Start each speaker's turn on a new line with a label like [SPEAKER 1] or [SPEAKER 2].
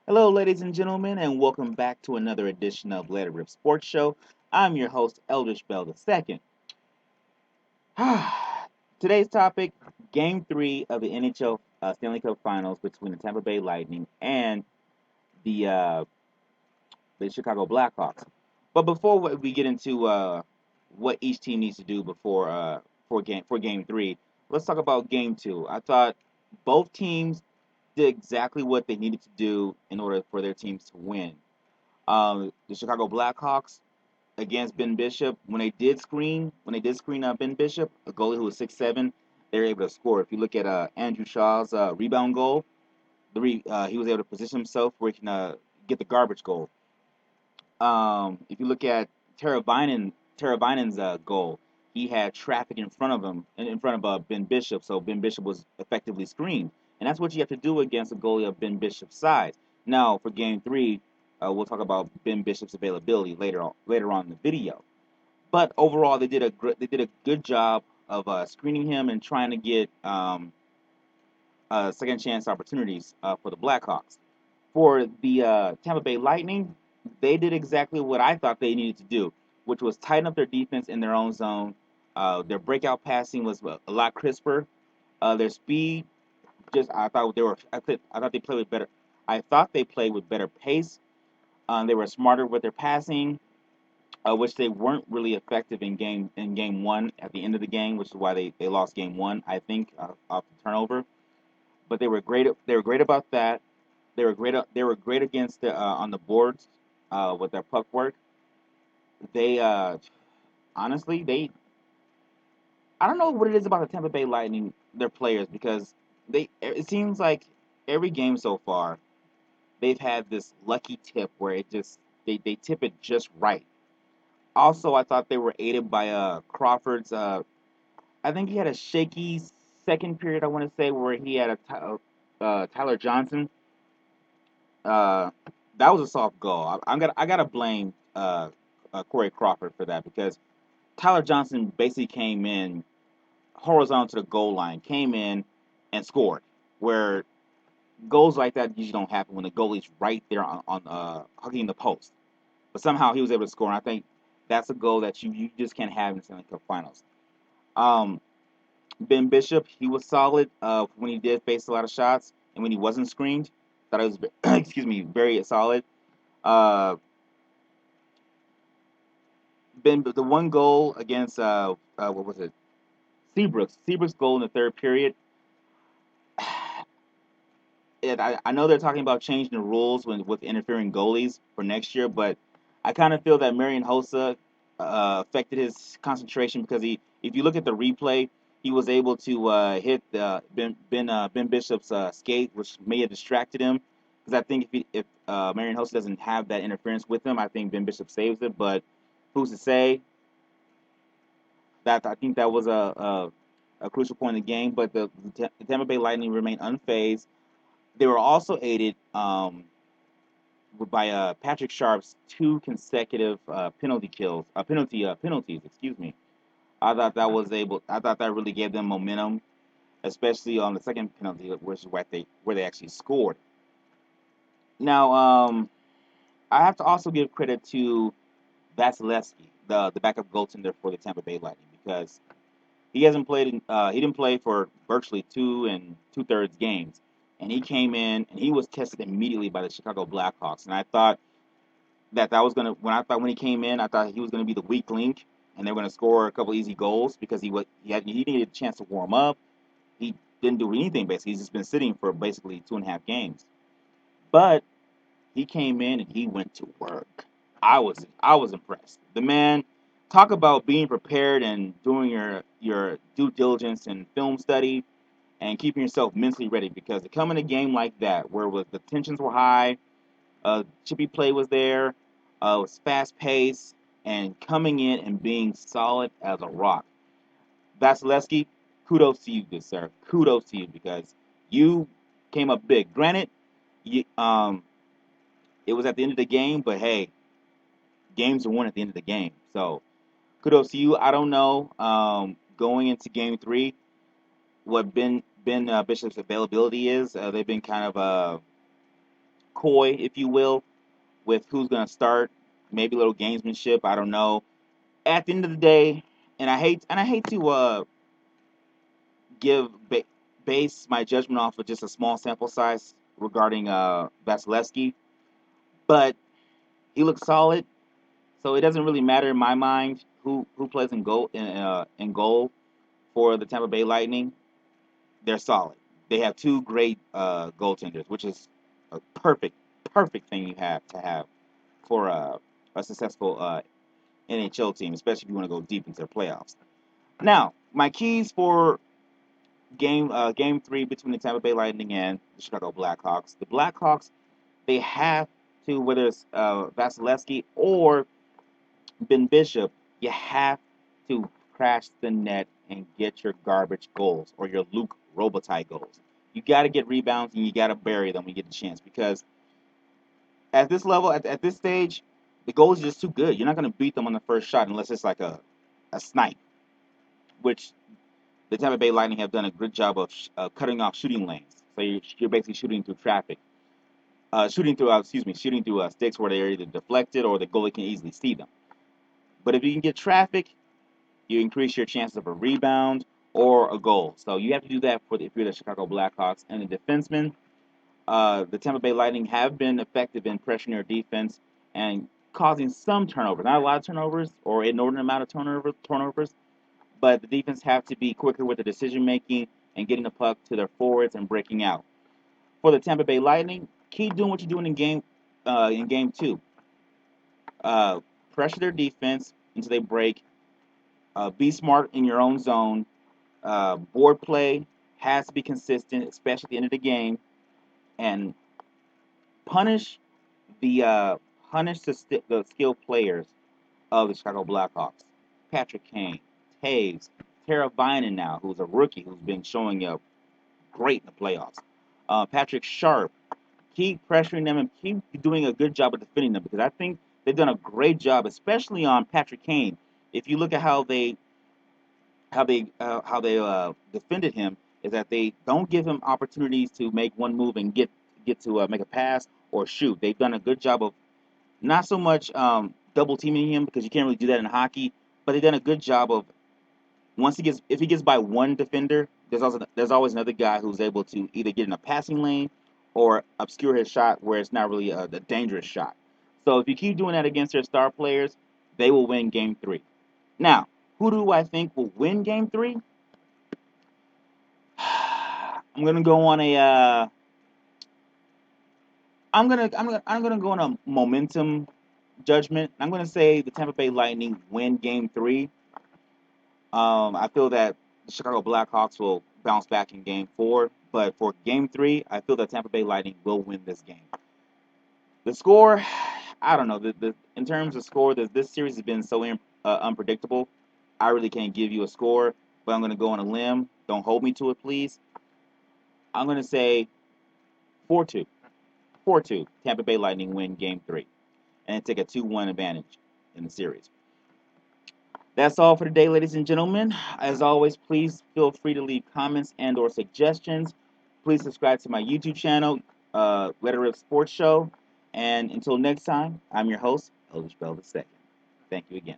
[SPEAKER 1] Hello, ladies and gentlemen, and welcome back to another edition of Let It Rip Sports Show. I'm your host, Eldridge Bell II. Today's topic: Game 3 of the NHL Stanley Cup Finals between the Tampa Bay Lightning and the uh, the Chicago Blackhawks. But before we get into what each team needs to do before Game 3, let's talk about Game 2. I thought both teams did exactly what they needed to do in order for their teams to win. The Chicago Blackhawks against Ben Bishop, when they did screen Ben Bishop, a goalie who was 6'7", they were able to score. If you look at Andrew Shaw's rebound goal, he was able to position himself where he can get the garbage goal. If you look at Tara Vinen's goal, he had traffic in front of him, in front of Ben Bishop, so Ben Bishop was effectively screened. And that's what you have to do against a goalie of Ben Bishop's size. Now, for Game 3, we'll talk about Ben Bishop's availability later on in the video. But overall, they did a good job of screening him and trying to get second chance opportunities for the Blackhawks. For the Tampa Bay Lightning, they did exactly what I thought they needed to do, which was tighten up their defense in their own zone. Their breakout passing was a lot crisper. Their speed, just I thought they played with better. I thought they played with better pace. They were smarter with their passing, which they weren't really effective in game one at the end of the game, which is why they lost game one. I think off the turnover, but they were great. They were great about that. They were great against on the boards with their puck work. They honestly they I don't know what it is about the Tampa Bay Lightning, their players, because it seems like every game so far they've had this lucky tip where they tip it just right. Also, I thought they were aided by Crawford's. I think he had a shaky second period. I want to say where he had Tyler Johnson. Uh, that was a soft goal. I gotta blame Corey Crawford for that because Tyler Johnson basically came in horizontal to the goal line, came in and scored. Where goals like that usually don't happen when the goalie's right there on hugging the post. But somehow he was able to score. And I think that's a goal that you just can't have in the Stanley Cup Finals. Um, Ben Bishop, he was solid when he did face a lot of shots and when he wasn't screened. Thought it was excuse me, very solid. Uh, the one goal against what was it? Seabrook's goal in the third period. I know they're talking about changing the rules with interfering goalies for next year, but I kind of feel that Marion Hossa affected his concentration because if you look at the replay, he was able to hit Ben Bishop's skate, which may have distracted him. Because I think if Marion Hossa doesn't have that interference with him, I think Ben Bishop saves it. But who's to say? I think that was a crucial point in the game. But the Tampa Bay Lightning remained unfazed. They were also aided by Patrick Sharp's two consecutive penalties. Excuse me. I thought that really gave them momentum, especially on the second penalty, which is where they actually scored. Now, I have to also give credit to Vasilevsky, the backup goaltender for the Tampa Bay Lightning, because he hasn't played. He didn't play for virtually 2 and 2/3 games, and he came in and he was tested immediately by the Chicago Blackhawks. And I thought that was gonna when he came in, I thought he was gonna be the weak link, and they were gonna score a couple easy goals because he needed a chance to warm up. He didn't do anything basically. He's just been sitting for basically 2.5 games, but he came in and he went to work. I was impressed. The man, talk about being prepared and doing your due diligence and film study and keeping yourself mentally ready because to come in a game like that where the tensions were high, chippy play was there, it was fast paced, and coming in and being solid as a rock. Vasilevsky, kudos to you, good sir. Kudos to you because you came up big. Granted, it was at the end of the game, but hey, games are won at the end of the game. So kudos to you. I don't know going into game three what Ben Bishop's availability is. They've been kind of coy, if you will, with who's going to start. Maybe a little gamesmanship. I don't know. At the end of the day, and I hate to give base my judgment off of just a small sample size regarding Vasilevsky, but he looks solid. So it doesn't really matter in my mind who plays in goal for the Tampa Bay Lightning. They're solid. They have two great goaltenders, which is a perfect thing you have to have for a successful NHL team, especially if you want to go deep into the playoffs. Now, my keys for game three between the Tampa Bay Lightning and the Chicago Blackhawks. The Blackhawks, they have to, whether it's Vasilevsky or Ben Bishop, you have to crash the net and get your garbage goals or your Luke Robitaille goals. You got to get rebounds and you got to bury them when you get the chance, because at this level, at this stage, the goals are just too good. You're not going to beat them on the first shot unless it's like a snipe, which the Tampa Bay Lightning have done a good job of cutting off shooting lanes. So you're basically shooting through traffic, shooting through sticks where they're either deflected or the goalie can easily see them. But if you can get traffic, you increase your chances of a rebound or a goal. So you have to do that if you're the Chicago Blackhawks and the defensemen. The Tampa Bay Lightning have been effective in pressuring their defense and causing some turnovers. Not a lot of turnovers or inordinate amount of turnovers, but the defense have to be quicker with the decision making and getting the puck to their forwards and breaking out. For the Tampa Bay Lightning, keep doing what you're doing in game two. Uh, Pressure their defense until they break. Be smart in your own zone. Board play has to be consistent, especially at the end of the game, and punish the the skilled players of the Chicago Blackhawks. Patrick Kane, Taves, Tara Vinen now, who's a rookie who's been showing up great in the playoffs. Patrick Sharp, keep pressuring them and keep doing a good job of defending them, because I think they've done a great job, especially on Patrick Kane. If you look at how they defended him, is that they don't give him opportunities to make one move and get to make a pass or shoot. They've done a good job of not so much double teaming him, because you can't really do that in hockey, but they've done a good job of if he gets by one defender, there's always another guy who's able to either get in a passing lane or obscure his shot where it's not really a dangerous shot. So if you keep doing that against their star players, they will win game three. Now, who do I think will win game three? I'm gonna go on a. I'm gonna go on a momentum judgment. I'm gonna say the Tampa Bay Lightning win game three. I feel that the Chicago Blackhawks will bounce back in game four, but for game three, I feel that Tampa Bay Lightning will win this game. The score, I don't know. In terms of score, this series has been so unpredictable. I really can't give you a score, but I'm going to go on a limb. Don't hold me to it, please. I'm going to say 4-2. 4-2. Tampa Bay Lightning win game three and take a 2-1 advantage in the series. That's all for today, ladies and gentlemen. As always, please feel free to leave comments and or suggestions. Please subscribe to my YouTube channel, Let It Rip Sports Show. And until next time, I'm your host, Elvis Bell II. Thank you again.